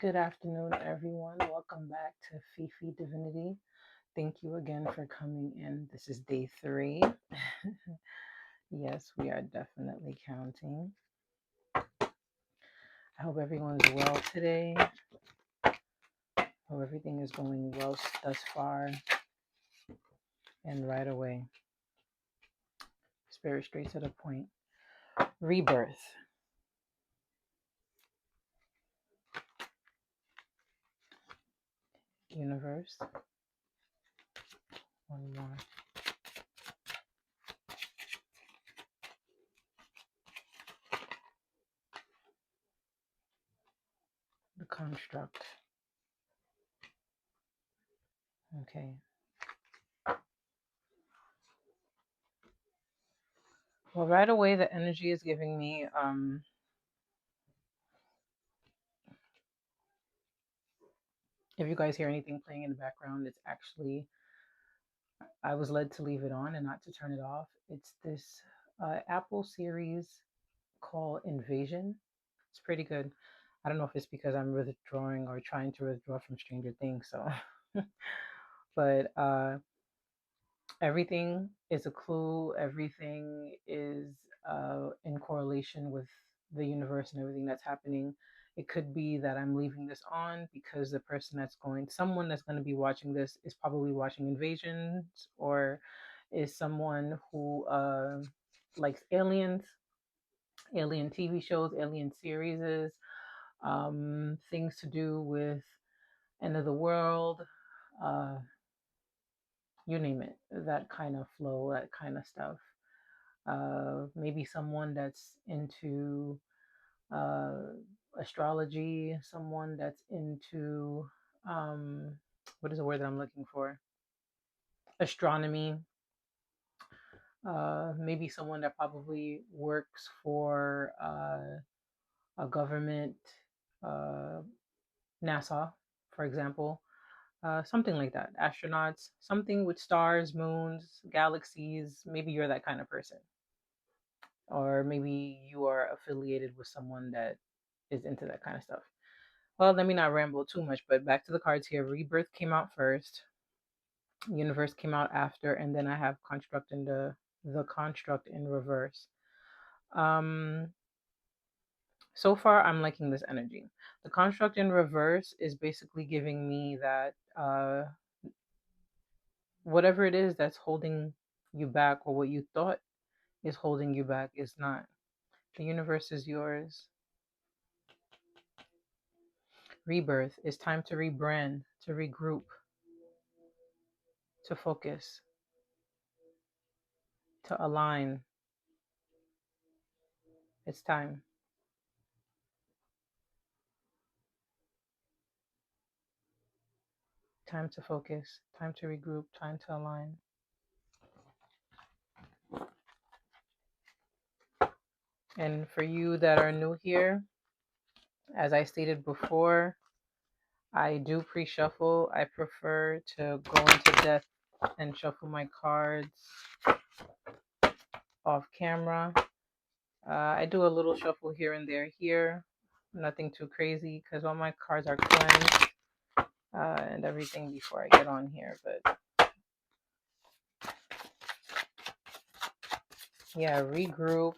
Good afternoon, everyone. Welcome back to Fifi Divinity. Thank you again for coming in. This is day 3. Yes, we are definitely counting. I hope everyone's well today. Hope everything is going well thus far and right away. Spirit straight to the point. Rebirth. Universe. One more. The construct. Okay. Well, right away, the energy is giving me if you guys hear anything playing in the background, it's actually, I was led to leave it on and not to turn it off. It's this Apple series called Invasion. It's pretty good. I don't know if it's because I'm withdrawing or trying to withdraw from Stranger Things. So, but everything is a clue. Everything is in correlation with the universe and everything that's happening. It could be that I'm leaving this on because someone that's going to be watching this is probably watching Invasions, or is someone who likes aliens, alien TV shows, alien series, things to do with end of the world, uh, you name it, that kind of flow, that kind of stuff. Maybe someone that's into uh, astrology, someone that's into what is the word that I'm looking for? Astronomy. Maybe someone that probably works for a government, uh, NASA, for example, something like that. Astronauts, something with stars, moons, galaxies. Maybe you're that kind of person, or maybe you are affiliated with someone that is into that kind of stuff. Well, let me not ramble too much, but back to the cards here. Rebirth came out first, Universe came out after, and then I have Construct in the Construct in reverse. Um, so far, I'm liking this energy. The Construct in reverse is basically giving me that whatever it is that's holding you back, or what you thought is holding you back, is not. The universe is yours. Rebirth is time to rebrand, to regroup, to focus, to align. It's time. Time to focus, time to regroup, time to align. And for you that are new here, as I stated before, I do pre-shuffle. I prefer to go into depth and shuffle my cards off camera. I do a little shuffle here and there here. Nothing too crazy because all my cards are cleansed and everything before I get on here. But yeah, regroup.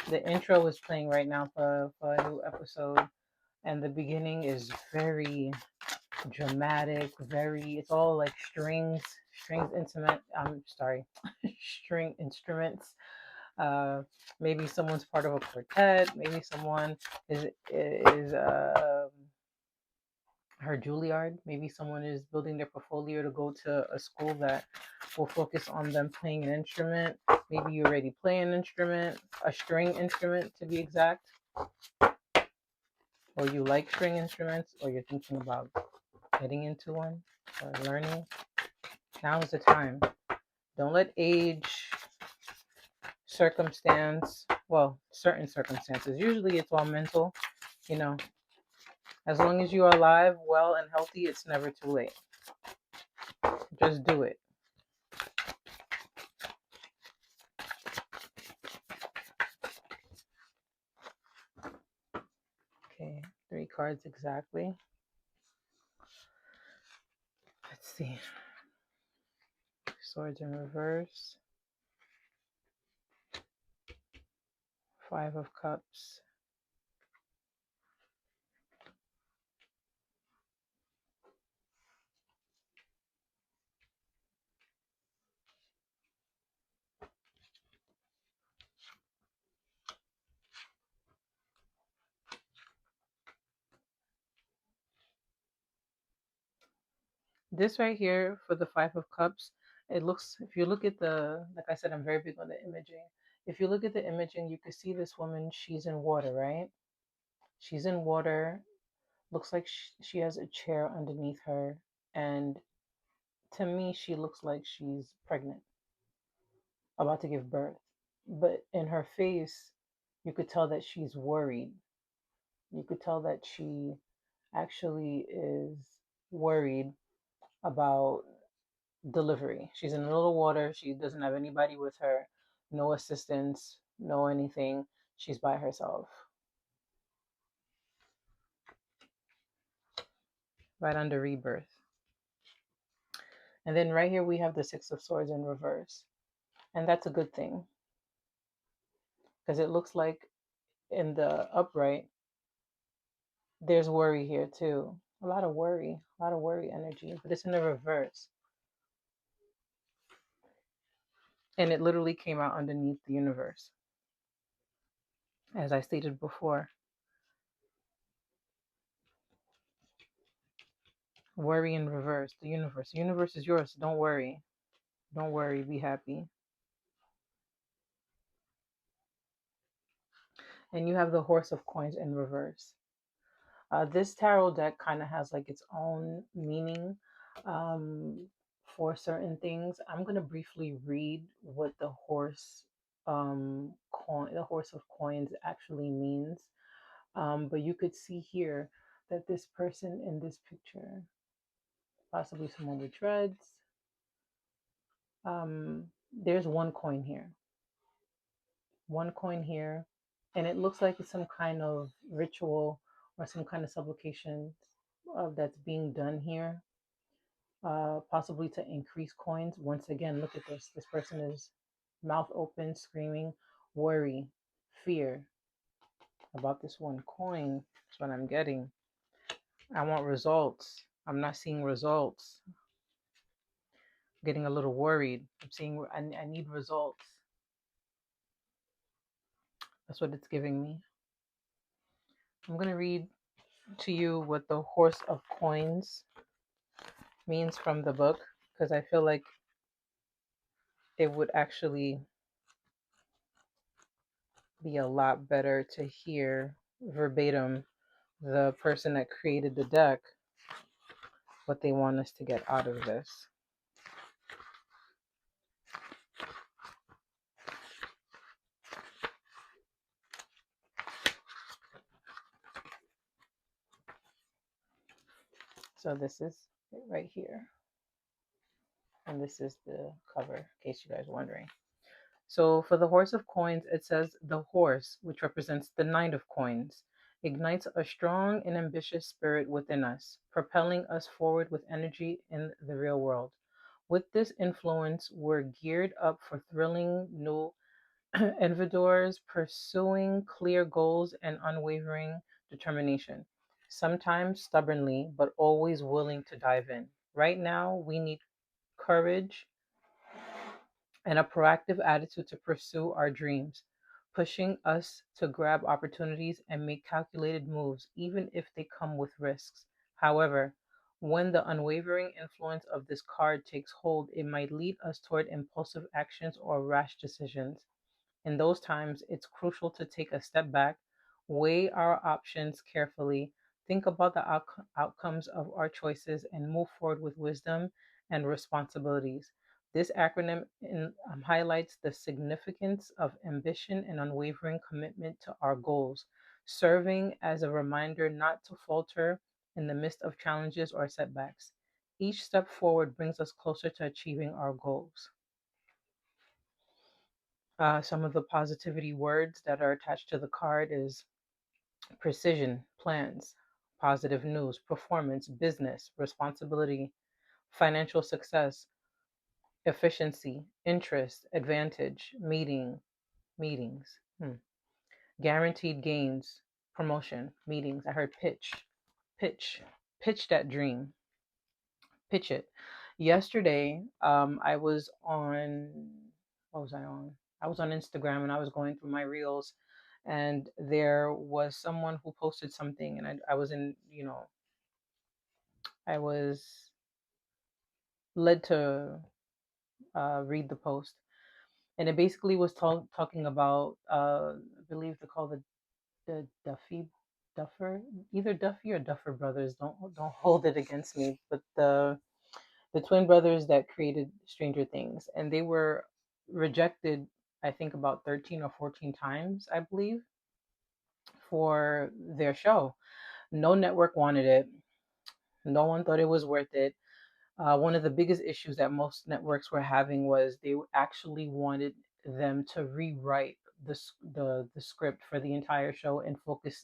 The intro is playing right now for a new episode, and the beginning is very dramatic, it's all like strings instrument. I'm sorry, string instruments. Maybe someone's part of a quartet. Maybe someone is her Juilliard. Maybe someone is building their portfolio to go to a school that will focus on them playing an instrument. Maybe you already play an instrument, a string instrument to be exact, or you like string instruments, or you're thinking about getting into one or learning. Now is the time. Don't let age, circumstance, well, certain circumstances, usually it's all mental, you know, as long as you are alive, well, and healthy, it's never too late. Just do it. 3 cards exactly. Let's see. Swords in reverse. 5 of Cups. This right here for the 5 of Cups, it looks, if you look at the, like I said, I'm very big on the imaging. If you look at the imaging, you can see this woman, she's in water, right? She's in water. Looks like she has a chair underneath her. And to me, she looks like she's pregnant, about to give birth. But in her face, you could tell that she's worried. You could tell that she actually is worried about delivery. She's in a little water. She doesn't have anybody with her, no assistance, no anything. She's by herself. Right under rebirth. And then right here we have the 6 of Swords in reverse. And that's a good thing. Because it looks like in the upright, there's worry here too. A lot of worry energy. But it's in the reverse. And it literally came out underneath the universe. As I stated before. Worry in reverse. The universe. The universe is yours. Don't worry. Don't worry. Be happy. And you have the Horse of Coins in reverse. This tarot deck kind of has like its own meaning for certain things. I'm gonna briefly read what the the Horse of Coins actually means. But you could see here that this person in this picture, possibly someone with dreads, there's one coin here. One coin here, and it looks like it's some kind of ritual or some kind of supplication that's being done here, possibly to increase coins. Once again, look at this. This person is mouth open, screaming, worry, fear about this one coin. That's what I'm getting. I want results. I'm not seeing results. I'm getting a little worried. I'm seeing I need results. That's what it's giving me. I'm going to read to you what the Horse of Coins means from the book, because I feel like it would actually be a lot better to hear verbatim the person that created the deck, what they want us to get out of this. So this is it right here. And this is the cover, in case you guys are wondering. So for the Horse of Coins, it says the horse, which represents the Knight of Coins, ignites a strong and ambitious spirit within us, propelling us forward with energy in the real world. With this influence, we're geared up for thrilling new endeavors, pursuing clear goals and unwavering determination. Sometimes stubbornly, but always willing to dive in. Right now, we need courage and a proactive attitude to pursue our dreams, pushing us to grab opportunities and make calculated moves, even if they come with risks. However, when the unwavering influence of this card takes hold, it might lead us toward impulsive actions or rash decisions. In those times, it's crucial to take a step back, weigh our options carefully, think about the outcomes of our choices, and move forward with wisdom and responsibilities. This acronym highlights the significance of ambition and unwavering commitment to our goals, serving as a reminder not to falter in the midst of challenges or setbacks. Each step forward brings us closer to achieving our goals. Some of the positivity words that are attached to the card is precision, plans, positive news, performance, business, responsibility, financial success, efficiency, interest, advantage, meetings, guaranteed gains, promotion, meetings. I heard pitch, pitch that dream, pitch it. Yesterday, I was on, what was I on? I was on Instagram and I was going through my reels, and there was someone who posted something, and I was in, I was led to read the post, and it basically was talking about, I believe they call the Duffer, either Duffy or Duffer brothers. Don't hold it against me, but the twin brothers that created Stranger Things, and they were rejected, I think about 13 or 14 times, I believe, for their show. No network wanted it. No one thought it was worth it. One of the biggest issues that most networks were having was they actually wanted them to rewrite the script for the entire show and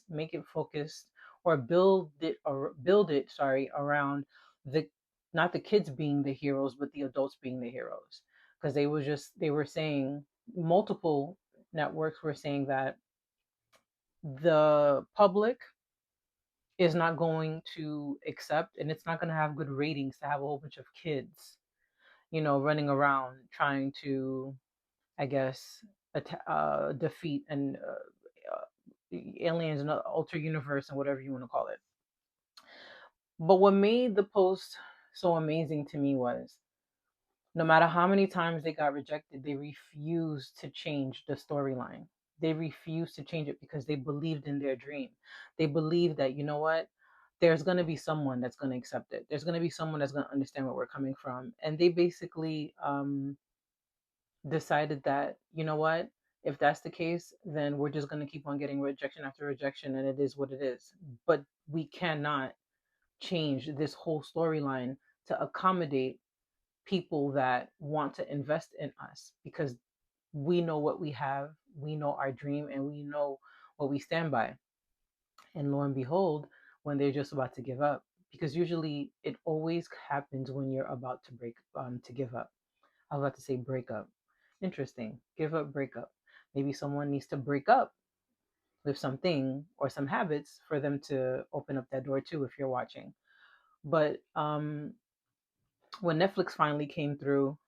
make it focused, or build it, sorry, around the not the kids being the heroes, but the adults being the heroes. Because they were saying, multiple networks were saying that the public is not going to accept, and it's not going to have good ratings to have a whole bunch of kids, running around trying to, I guess, defeat and aliens in an alter universe and whatever you want to call it. But what made the post so amazing to me was, no matter how many times they got rejected, they refused to change the storyline. They refused to change it because they believed in their dream. They believed that, you know what? There's going to be someone that's going to accept it. There's going to be someone that's going to understand where we're coming from. And they basically decided that, you know what? If that's the case, then we're just going to keep on getting rejection after rejection, and it is what it is. But we cannot change this whole storyline to accommodate people that want to invest in us, because we know what we have, we know our dream, and we know what we stand by. And lo and behold, when they're just about to give up, because usually it always happens when you're about to to give up. I was about to say break up. Interesting. Give up, break up. Maybe someone needs to break up with something or some habits for them to open up that door too, if you're watching. But when Netflix finally came through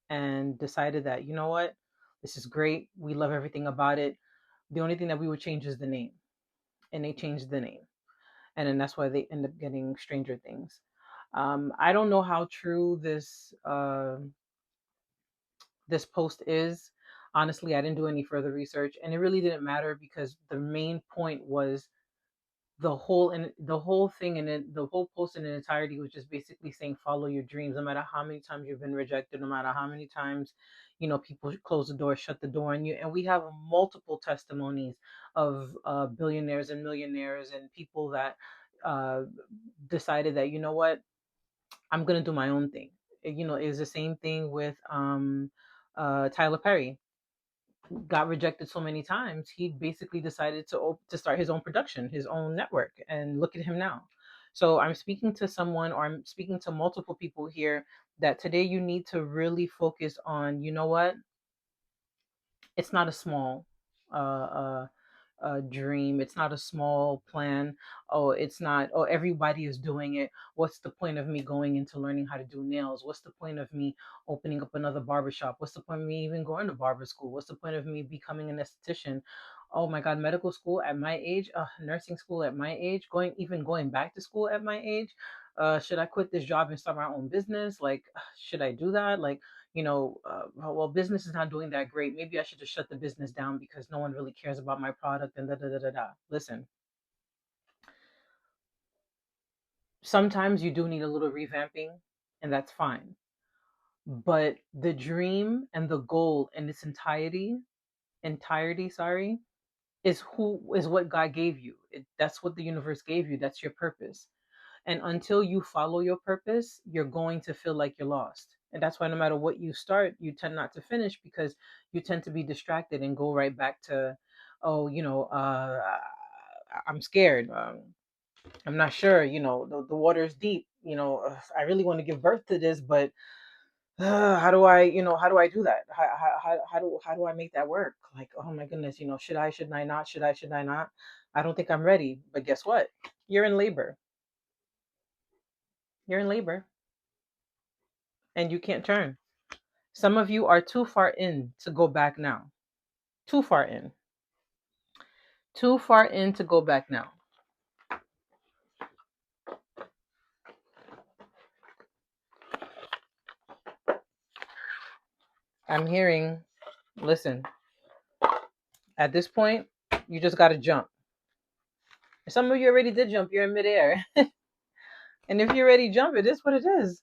and decided that, you know what, this is great, we love everything about it, the only thing that we would change is the name. And they changed the name. And then that's why they end up getting Stranger Things. I don't know how true this post is. Honestly, I didn't do any further research, and it really didn't matter, because the main point was the whole thing, and the whole post in its entirety was just basically saying, follow your dreams, no matter how many times you've been rejected, no matter how many times, people close the door, shut the door on you. And we have multiple testimonies of billionaires and millionaires and people that uh, decided that, you know what, I'm gonna do my own thing. It was the same thing with Tyler Perry. Got rejected so many times, he basically decided to start his own production, his own network, and look at him now. So I'm speaking to someone, or I'm speaking to multiple people here, that today you need to really focus on, you know what? It's not a small dream. It's not a small plan. Oh, it's not, oh, everybody is doing it. What's the point of me going into learning how to do nails? What's the point of me opening up another barbershop? What's the point of me even going to barber school? What's the point of me becoming an esthetician? Oh my God, medical school at my age, nursing school at my age, going back to school at my age. Should I quit this job and start my own business? Like, should I do that? Like, well, business is not doing that great. Maybe I should just shut the business down because no one really cares about my product and da da da da da. Listen, sometimes you do need a little revamping, and that's fine. But the dream and the goal in its entirety, sorry, is what God gave you. That's what the universe gave you. That's your purpose. And until you follow your purpose, you're going to feel like you're lost. And that's why no matter what you start, you tend not to finish, because you tend to be distracted and go right back to, oh, I'm scared. I'm not sure, the water's deep. I really want to give birth to this, but how do I do that? How do I make that work? Like, oh my goodness, should I not? Should I not? I don't think I'm ready. But guess what? You're in labor. You're in labor and you can't turn. Some of you are too far in to go back now. Too far in. Too far in to go back now. I'm hearing, listen, at this point, you just got to jump. Some of you already did jump. You're in midair. And if you already jump, it is what it is.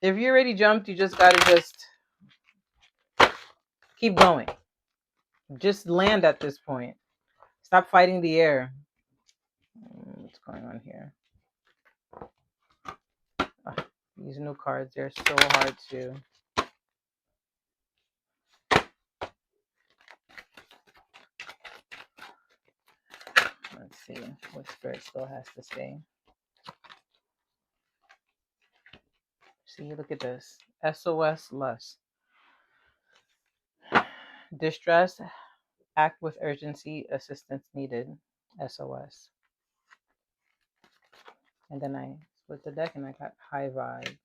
If you already jumped, you just got to just keep going. Just land at this point. Stop fighting the air. What's going on here? These new cards, they're so hard to... Let's see what Spirit still has to say. See, look at this. SOS lust. Distress, act with urgency, assistance needed. SOS. And then I split the deck and I got high vibes.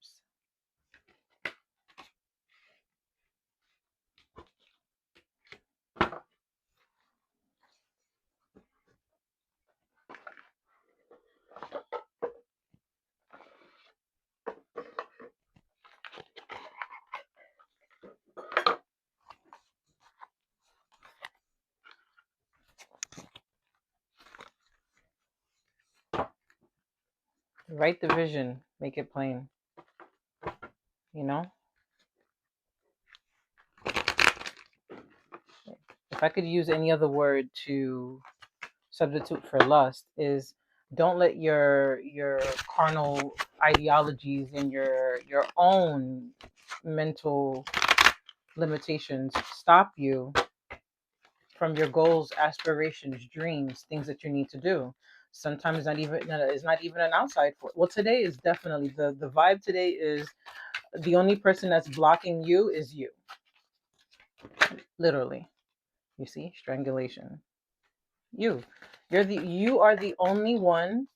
Write the vision, make it plain. If I could use any other word to substitute for lust, is don't let your carnal ideologies and your own mental limitations stop you from your goals, aspirations, dreams, things that you need to do. Sometimes it's not even an outside force. Well, today is definitely the vibe. Today is the only person that's blocking you is you. Literally. You see, strangulation. You are the only one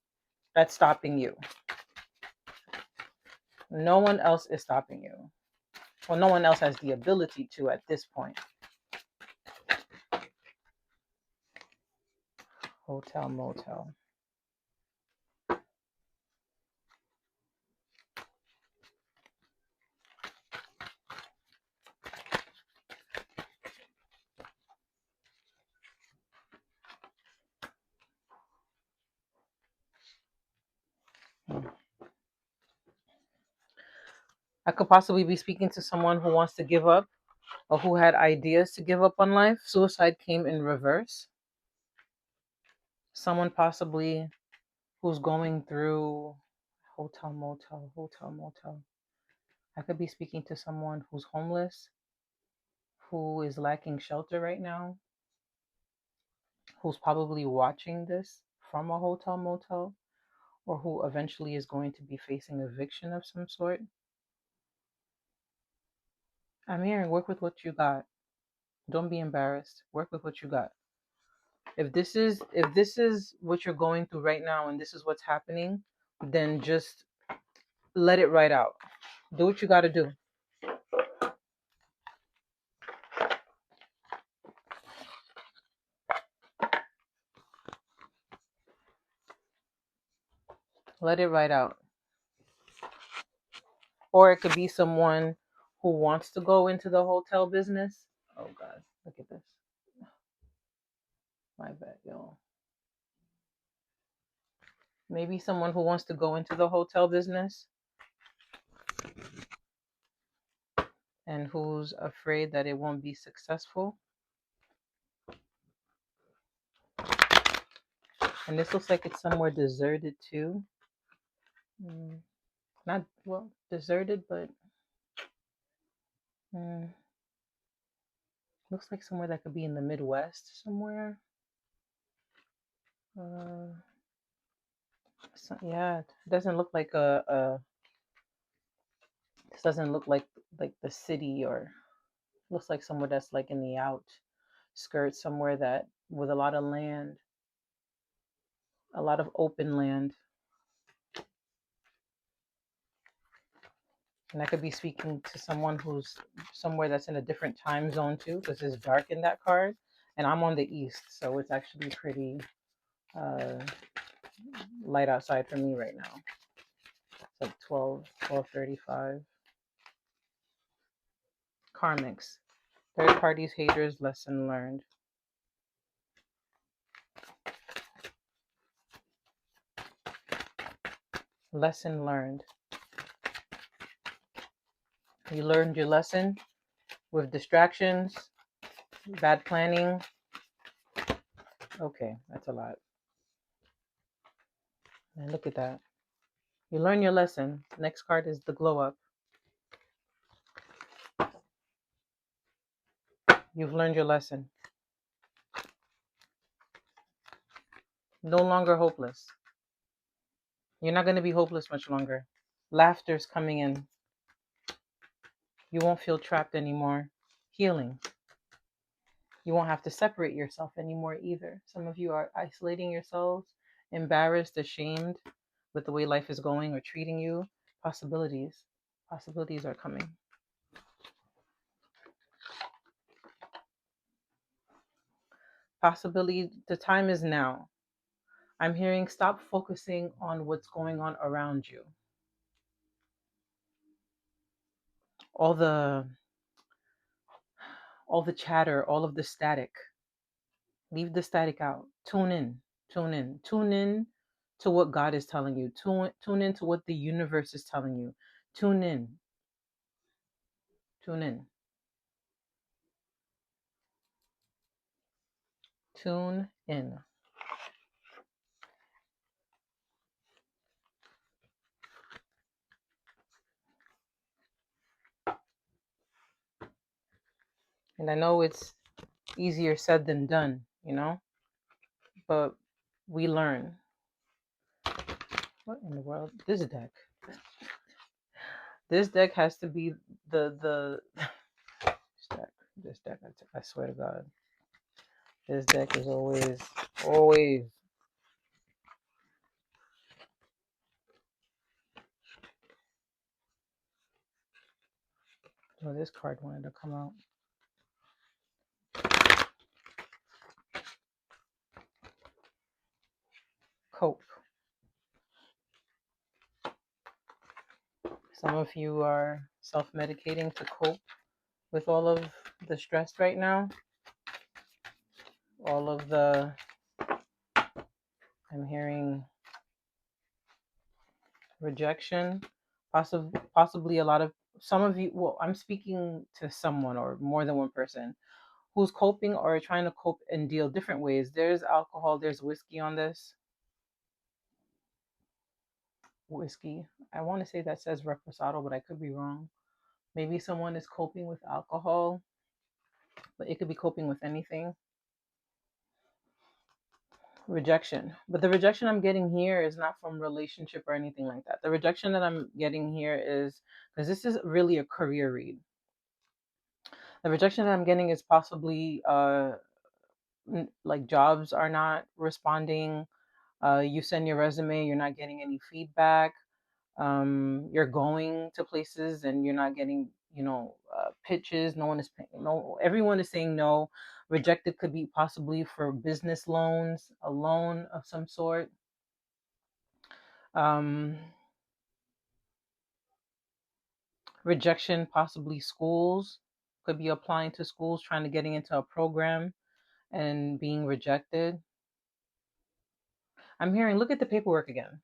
that's stopping you. No one else is stopping you. Well, no one else has the ability to at this point. Hotel, motel. I could possibly be speaking to someone who wants to give up or who had ideas to give up on life. Suicide came in reverse. Someone possibly who's going through hotel, motel, hotel, motel. I could be speaking to someone who's homeless, who is lacking shelter right now, who's probably watching this from a hotel, motel, or who eventually is going to be facing eviction of some sort. I'm hearing work with what you got. Don't be embarrassed. Work with what you got. If this is what you're going through right now and this is what's happening, then just let it right out. Do what you got to do. Let it right out. Or it could be someone who wants to go into the hotel business. Oh God, look at this. My bad, y'all. Maybe someone who wants to go into the hotel business and who's afraid that it won't be successful. And this looks like it's somewhere deserted too. Not, well, deserted, but looks like somewhere that could be in the Midwest somewhere. So, yeah, it doesn't look like a. This doesn't look like the city, or looks like somewhere that's like in the outskirts, somewhere that with a lot of land, a lot of open land. And I could be speaking to someone who's somewhere that's in a different time zone too, because it's dark in that card, and I'm on the east, so it's actually pretty uh, light outside for me right now. It's like 12:35. Karmics, third parties, haters, lesson learned. Lesson learned. You learned your lesson with distractions, bad planning. Okay, that's a lot. And look at that. You learn your lesson. Next card is the glow up. You've learned your lesson. No longer hopeless. You're not going to be hopeless much longer. Laughter's coming in. You won't feel trapped anymore. Healing. You won't have to separate yourself anymore either. Some of you are isolating yourselves, embarrassed, ashamed with the way life is going or treating you. Possibilities. Possibilities are coming. Possibility. The time is now. I'm hearing stop focusing on what's going on around you. All the chatter, all of the static. Leave the static out. Tune in. Tune in. Tune in to what God is telling you. Tune in to what the universe is telling you. Tune in. Tune in. Tune in. And I know it's easier said than done, but we learn. What in the world? This deck. This deck has to be the this deck. I swear to God. This deck is always. Oh, this card wanted to come out. Cope. Some of you are self-medicating to cope with all of the stress right now. All of the, I'm hearing rejection, possibly a lot of, some of you, well, I'm speaking to someone or more than one person who's coping or trying to cope and deal different ways. There's alcohol, there's whiskey on this. Whiskey. I want to say that says reposado, but I could be wrong. Maybe someone is coping with alcohol, but it could be coping with anything. Rejection. But the rejection I'm getting here is not from relationship or anything like that. The rejection that I'm getting here is because this is really a career read. The rejection that I'm getting is possibly like jobs are not responding. You send your resume, you're not getting any feedback. You're going to places and you're not getting, pitches. No one is paying, no, everyone is saying no. Rejected could be possibly for business loans, a loan of some sort. Um, Rejection, possibly schools, could be applying to schools, trying to getting into a program and being rejected. I'm hearing, look at the paperwork again.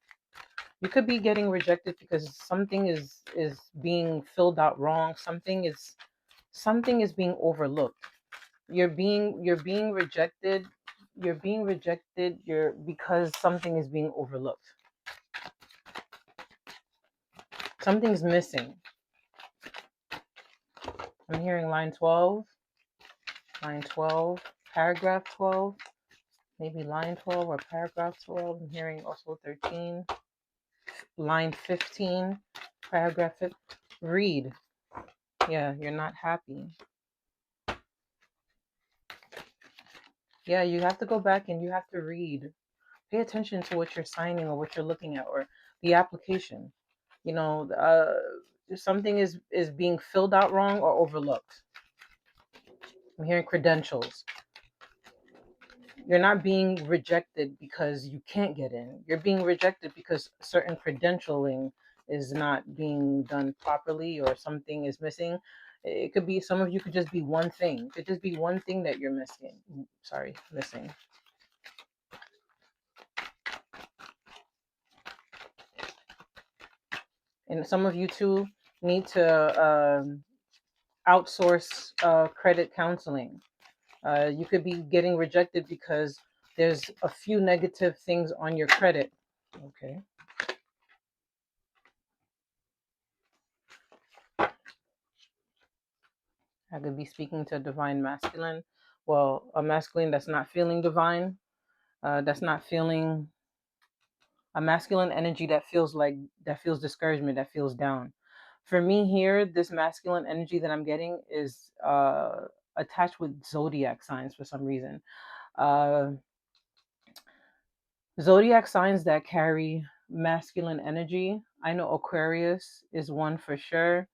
You could be getting rejected because something is being filled out wrong. Something is being overlooked. You're being rejected. You're because something is being overlooked. Something's missing. I'm hearing line 12, paragraph 12, maybe line 12 or paragraph 12. I'm hearing also 13. line 15, paragraph 15. Read. Yeah, you're not happy. Yeah, you have to go back and you have to read. Pay attention to what you're signing or what you're looking at or the application. You know, something is being filled out wrong or overlooked. I'm hearing credentials. You're not being rejected because you can't get in. You're being rejected because certain credentialing is not being done properly or something is missing. It could be some of you could just be one thing. It could just be one thing that you're missing. Sorry, missing. And some of you too need to outsource credit counseling. You could be getting rejected because there's a few negative things on your credit. Okay. I could be speaking to a divine masculine. Well, a masculine that's not feeling divine, that's not feeling a masculine energy that feels discouragement, that feels down. For me here, this masculine energy that I'm getting is attached with zodiac signs for some reason. Uh, Zodiac signs that carry masculine energy. I know Aquarius is one for sure.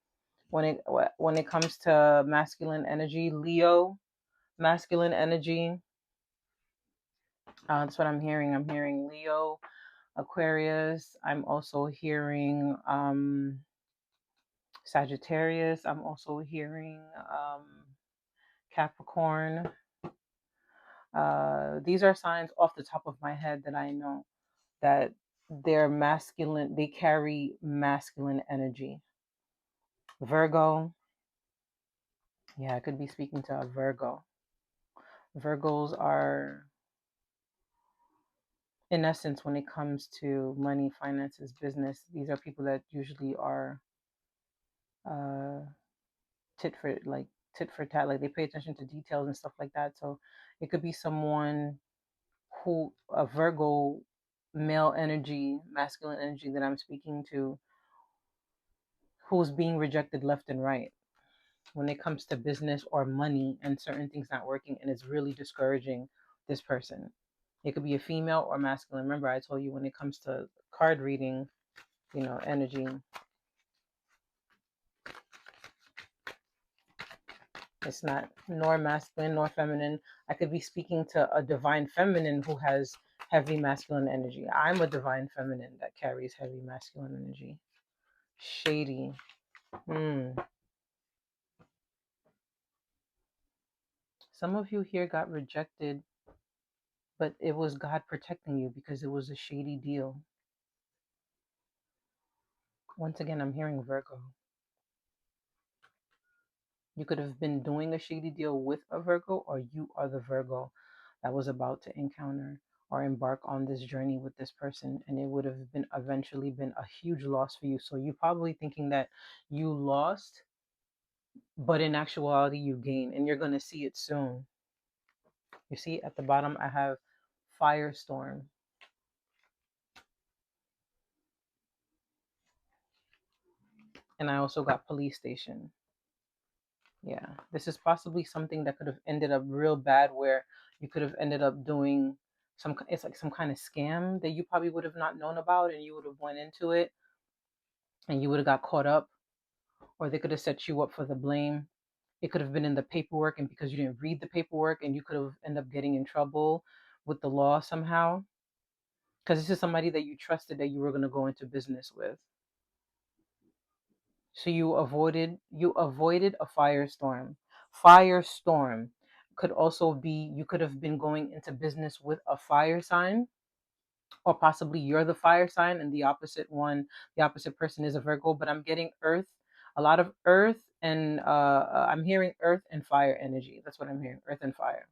When it comes to masculine energy, Leo, masculine energy. That's what I'm hearing. I'm hearing Leo, Aquarius. I'm also hearing Sagittarius. I'm also hearing Capricorn. These are signs off the top of my head that I know that they're masculine, they carry masculine energy. Virgo, yeah, I could be speaking to a Virgo. Virgos are, in essence, when it comes to money, finances, business, these are people that usually are uh, tit for like tit for tat, like they pay attention to details and stuff like that. So it could be someone who a Virgo male energy, masculine energy that I'm speaking to, who's being rejected left and right when it comes to business or money and certain things not working, and it's really discouraging this person. It could be a female or masculine. Remember, I told you when it comes to card reading, energy, it's not nor masculine nor feminine. I could be speaking to a divine feminine who has heavy masculine energy. I'm a divine feminine that carries heavy masculine energy. Shady. Hmm. Some of you here got rejected, but it was God protecting you because it was a shady deal. Once again, I'm hearing Virgo. You could have been doing a shady deal with a Virgo, or you are the Virgo that was about to encounter or embark on this journey with this person, and it would have been eventually been a huge loss for you. So you're probably thinking that you lost, but in actuality you gain, and you're gonna see it soon. You see at the bottom I have firestorm, and I also got police station. Yeah, this is possibly something that could have ended up real bad, where you could have ended up doing it's like some kind of scam that you probably would have not known about, and you would have went into it and you would have got caught up, or they could have set you up for the blame. It could have been in the paperwork, and because you didn't read the paperwork, and you could have ended up getting in trouble with the law somehow, because this is somebody that you trusted that you were going to go into business with. So you avoided a firestorm. Firestorm could also be you could have been going into business with a fire sign, or possibly you're the fire sign and the opposite person is a Virgo. But I'm getting earth, a lot of earth, and I'm hearing earth and fire energy. That's what I'm hearing, earth and fire.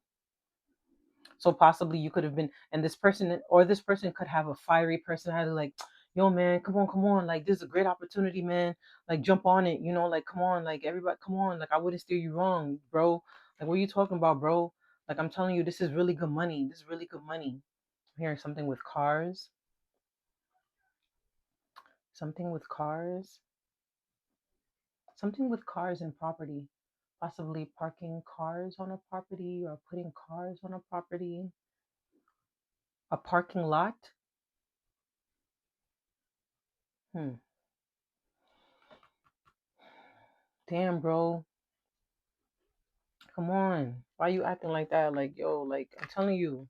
So possibly you could have been, and this person could have a fiery personality, like, yo, man, come on, like, this is a great opportunity, man. Like, jump on it, like, come on, like, everybody, come on, like, I wouldn't steer you wrong, bro. Like, what are you talking about, bro? Like, I'm telling you, this is really good money. This is really good money. I'm hearing something with cars. Something with cars. Something with cars and property. Possibly parking cars on a property or putting cars on a property. A parking lot. Hmm. Damn, bro. Come on. Why you acting like that? Like, yo, like I'm telling you.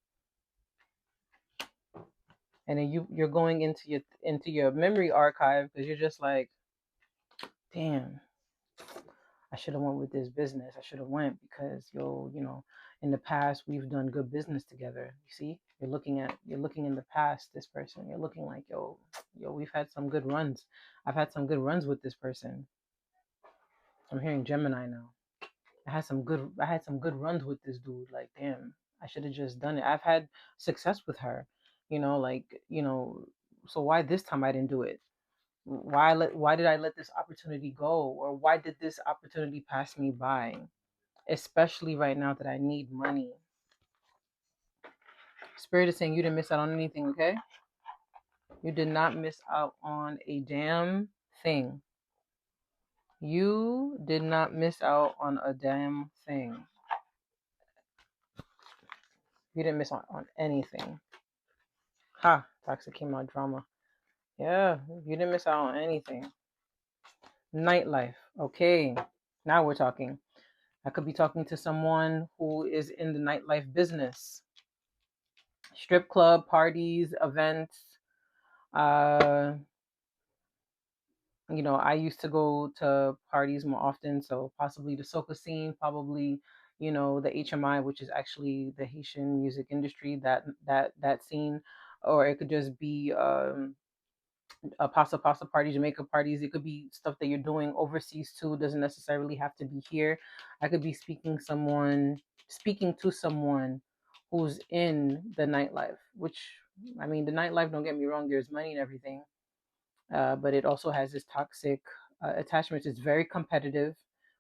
And then you're going into your memory archive because you're just like, damn, I should have went with this business. I should have went because in the past we've done good business together. You see, you're looking in the past. This person, you're looking like, yo, we've had some good runs. I've had some good runs with this person. I'm hearing Gemini now. I had some good runs with this dude. Like, damn, I should have just done it. I've had success with her. Like, so why this time I didn't do it? Why did I let this opportunity go? Or why did this opportunity pass me by? Especially right now that I need money. Spirit is saying you didn't miss out on anything, okay? You did not miss out on a damn thing. You did not miss out on a damn thing. You didn't miss out on anything. Ha! Toxic came out drama. Yeah, you didn't miss out on anything. Nightlife. Okay, now we're talking. I could be talking to someone who is in the nightlife business. Strip club, parties, events. Uh, I used to go to parties more often, so possibly the soca scene, probably, the HMI, which is actually the Haitian music industry, that scene, or it could just be a pasta party, Jamaica parties. It could be stuff that you're doing overseas too. It doesn't necessarily have to be here. I could be speaking to someone who's in the nightlife, which I mean, the nightlife. Don't get me wrong. There's money and everything, but it also has this toxic attachment. It's very competitive,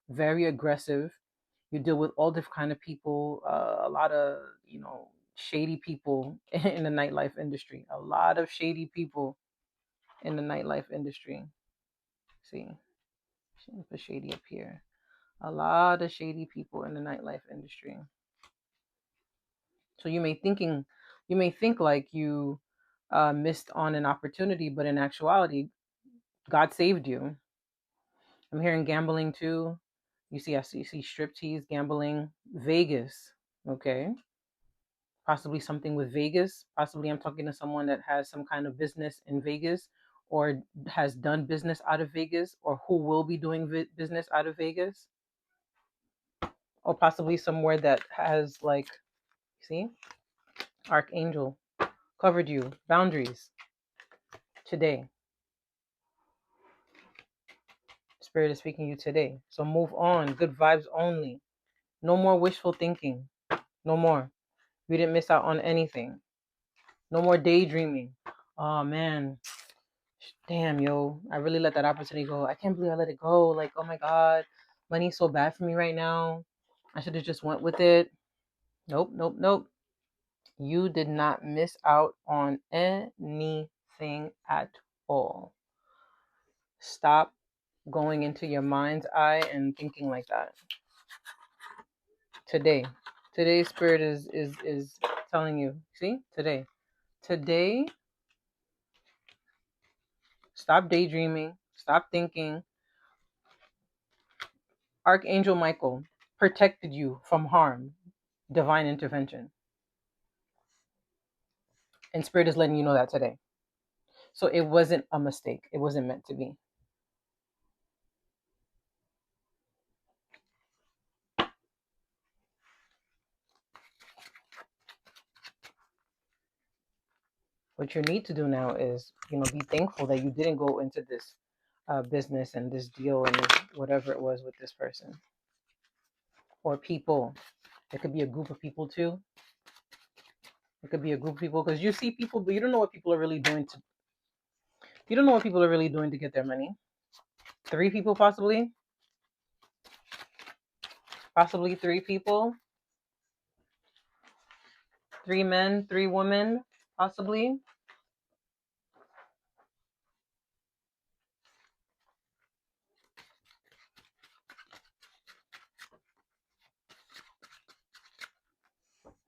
very aggressive. You deal with all different kind of people, a lot of shady people in the nightlife industry. A lot of shady people in the nightlife industry. See, put shady up here. A lot of shady people in the nightlife industry. So you may think like you missed on an opportunity, but in actuality, God saved you. I'm hearing gambling too. You see striptease, gambling, Vegas. Okay, possibly something with Vegas. Possibly I'm talking to someone that has some kind of business in Vegas or has done business out of Vegas or who will be doing business out of Vegas or possibly somewhere that has like, see, Archangel covered you, boundaries today. Spirit is speaking to you today. So move on. Good vibes only. No more wishful thinking. No more. We didn't miss out on anything. No more daydreaming. Oh man. Damn, yo. I really let that opportunity go. I can't believe I let it go. Like, oh my God. Money's so bad for me right now. I should have just went with it. Nope, nope, nope. You did not miss out on anything at all. Stop going into your mind's eye and thinking like that. Today. Today's spirit is telling you. See? Today. Today, stop daydreaming. Stop thinking. Archangel Michael protected you from harm. Divine intervention. And spirit is letting you know that today. So it wasn't a mistake. It wasn't meant to be. What you need to do now is, be thankful that you didn't go into this business and this deal and this, whatever it was with this person or people. It could be a group of people too. It could be a group of people because you see people, but you don't know what people are really doing to. You don't know what people are really doing to get their money. 3 people possibly. Possibly 3 people. 3 men, 3 women, possibly.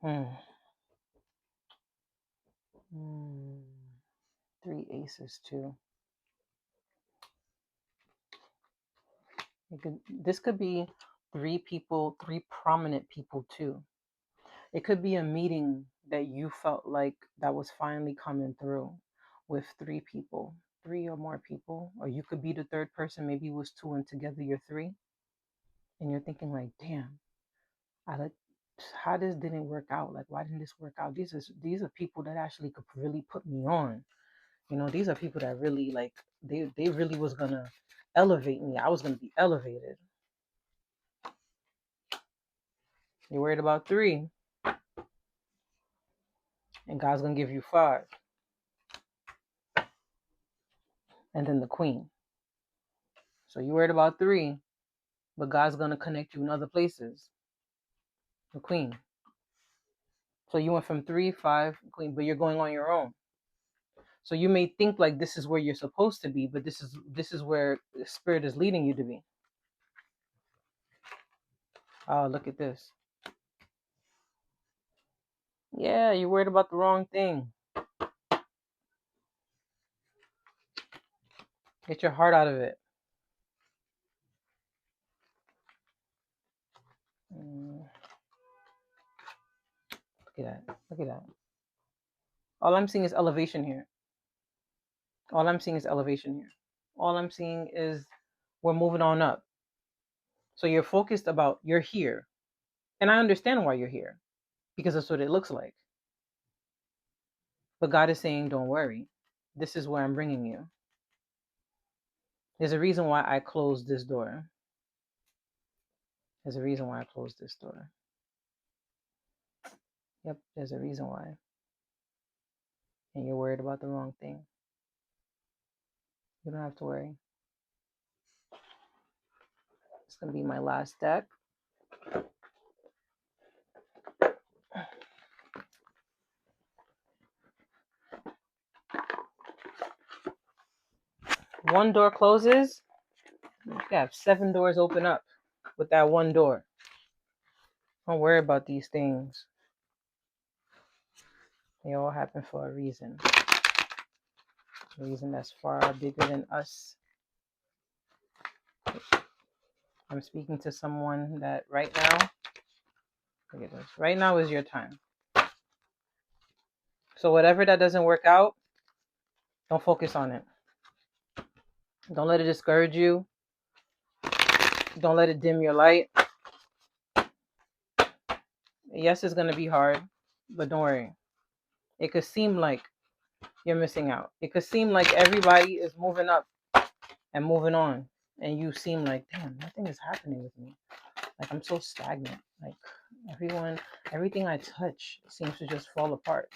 Hmm. Hmm. Three aces too. This could be three people, three prominent people too. It could be a meeting that you felt like that was finally coming through with three people, three or more people, or you could be the third person. Maybe it was two and together you're three, and you're thinking like, damn, I like how this didn't work out. Like, why didn't this work out? These are people that actually could really put me on. These are people that really like they really was gonna elevate me. I was gonna be elevated. You're worried about three, and God's gonna give you five, and then the queen. So you worried about three, but God's gonna connect you in other places. The queen. So you went from three, five, queen, but you're going on your own. So you may think like this is where you're supposed to be, but this is where the spirit is leading you to be. Oh, look at this. Yeah, you're worried about the wrong thing. Get your heart out of it. Look at that. Look at that. All I'm seeing is elevation here. All I'm seeing is elevation here. All I'm seeing is we're moving on up. So you're focused about you're here. And I understand why you're here because that's what it looks like. But God is saying, don't worry. This is where I'm bringing you. There's a reason why I closed this door. There's a reason why I closed this door. Yep, there's a reason why. And you're worried about the wrong thing. You don't have to worry. It's going to be my last deck. One door closes, you have 7 doors open up with that one door. Don't worry about these things. They all happen for a reason. A reason that's far bigger than us. I'm speaking to someone that right now, look at this, right now is your time. So whatever that doesn't work out, don't focus on it. Don't let it discourage you. Don't let it dim your light. Yes, it's going to be hard, but don't worry. It could seem like you're missing out. It could seem like everybody is moving up and moving on, and you seem like, damn, nothing is happening with me. Like I'm so stagnant. Like everything I touch seems to just fall apart.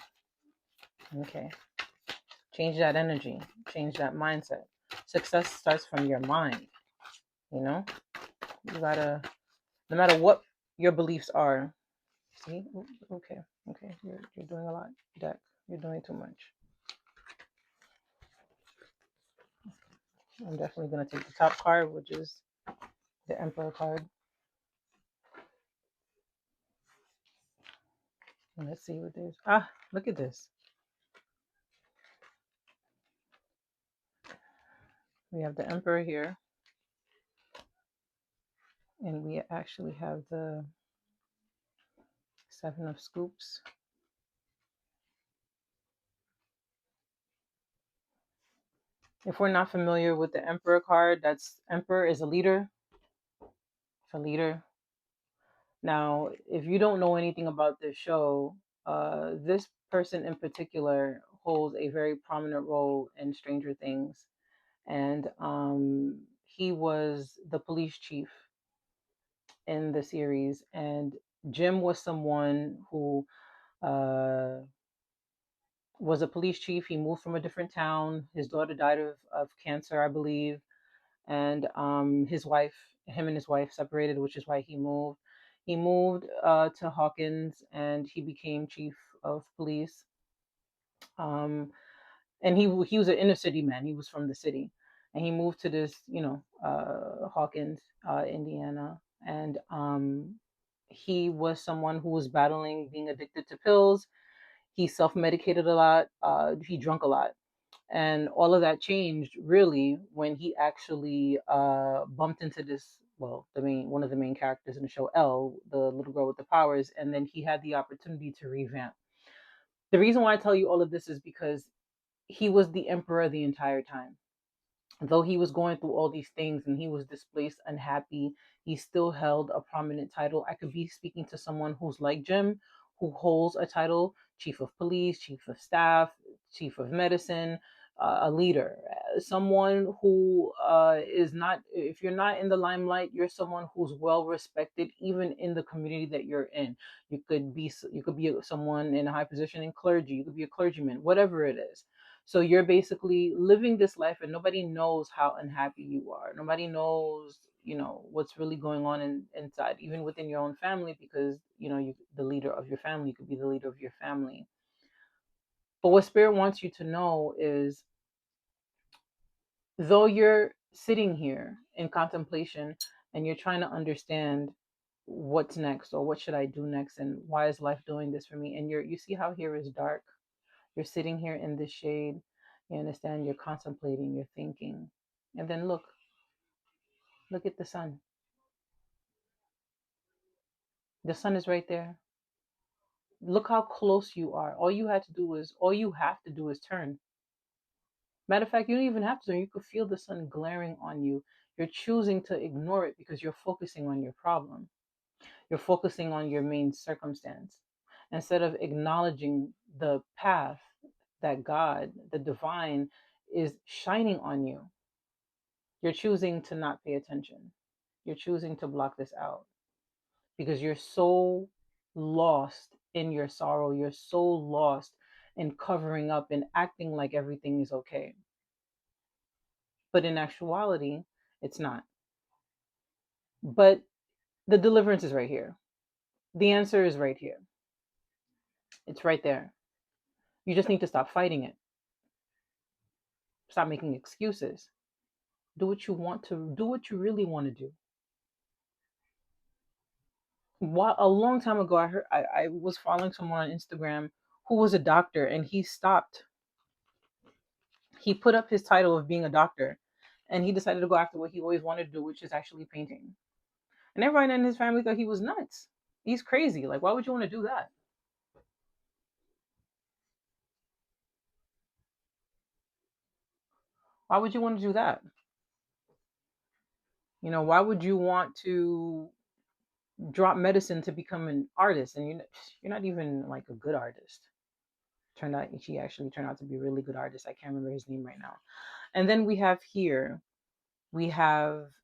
Okay. Change that energy. Change that mindset. Success starts from your mind. You gotta, no matter what your beliefs are. See, okay, you're doing a lot, deck. You're doing too much. I'm definitely gonna take the top card, which is the Emperor card. And let's see what this. Look at this. We have the Emperor here, and we actually have the 7 of Scoops. If we're not familiar with the Emperor card, that's Emperor is a leader. It's a leader. Now, if you don't know anything about this show, this person in particular holds a very prominent role in Stranger Things. And he was the police chief in the series. And Jim was someone who was a police chief. He moved from a different town. His daughter died of cancer, I believe. And him and his wife separated, which is why he moved. He moved to Hawkins, and he became chief of police. And he was an inner city man. He was from the city, and he moved to this, Hawkins, Indiana, and He was someone who was battling being addicted to pills. He self-medicated a lot. He drank a lot, and all of that changed really when he actually bumped into this. Well, the main one of the main characters in the show, Elle, the little girl with the powers, and then he had the opportunity to revamp. The reason why I tell you all of this is because he was the emperor the entire time. Though he was going through all these things and he was displaced, unhappy, he still held a prominent title. I could be speaking to someone who's like Jim, who holds a title: chief of police, chief of staff, chief of medicine, a leader, someone who is not, if you're not in the limelight, you're someone who's well respected even in the community that you're in. You could be someone in a high position in clergy, you could be a clergyman, whatever it is. So you're basically living this life and nobody knows how unhappy you are. Nobody knows, what's really going on inside, even within your own family, because, the leader of your family, you could be the leader of your family. But what spirit wants you to know is, though you're sitting here in contemplation and you're trying to understand what's next or what should I do next and why is life doing this for me, and you see how here is dark. You're sitting here in the shade. You understand? You're contemplating, you're thinking. And then look at the sun. The sun is right there. Look how close you are. All you have to do is turn. Matter of fact, you don't even have to turn. You could feel the sun glaring on you. You're choosing to ignore it because you're focusing on your problem. You're focusing on your main circumstance instead of acknowledging the path that God, the divine, is shining on you. You're choosing to not pay attention. You're choosing to block this out because you're so lost in your sorrow. You're so lost in covering up and acting like everything is okay. But in actuality, it's not. But the deliverance is right here. The answer is right here. It's right there. You just need to stop fighting it. Stop making excuses. Do what you want to do, what you really want to do. A long time ago, I was following someone on Instagram who was a doctor, and he put up his title of being a doctor, and he decided to go after what he always wanted to do, which is actually painting. And everyone in his family thought he was nuts. He's crazy. Like, why would you want to do that? Why would you want to do that? Why would you want to drop medicine to become an artist? And you're not even like a good artist. She actually turned out to be a really good artist. I can't remember his name right now. And then we have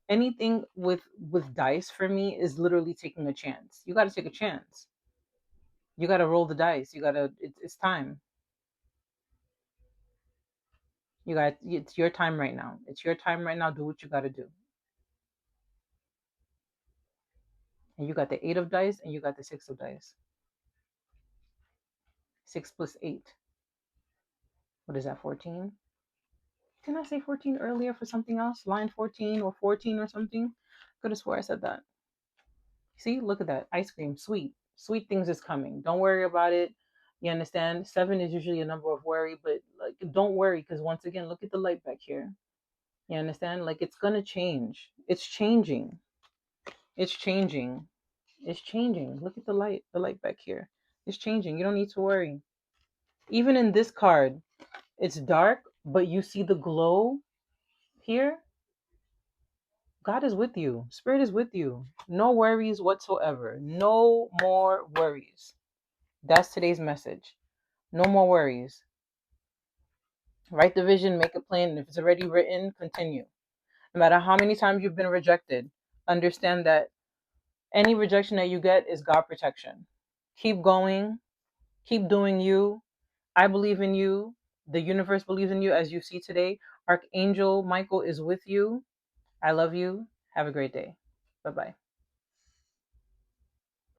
anything with dice. For me, is literally taking a chance. You got to take a chance. You got to roll the dice. It's time. It's your time right now. It's your time right now. Do what you got to do. And you got the 8 of dice and you got the 6 of dice. 6 plus 8. What is that, 14? Didn't I say 14 earlier for something else? Line 14 or 14 or something? Could have swore I said that. See, look at that. Ice cream, sweet. Sweet things is coming. Don't worry about it. You understand? 7 is usually a number of worry, but like, don't worry, because once again, look at the light back here. You understand? Like, it's gonna change. It's changing. It's changing. It's changing. Look at the light back here. It's changing. You don't need to worry. Even in this card, it's dark, but you see the glow here. God is with you. Spirit is with you. No worries whatsoever. No more worries. That's today's message. No more worries. Write the vision, make it plain, and if it's already written, continue. No matter how many times you've been rejected, understand that any rejection that you get is God protection. Keep going. Keep doing you. I believe in you. The universe believes in you, as you see today. Archangel Michael is with you. I love you. Have a great day. Bye-bye.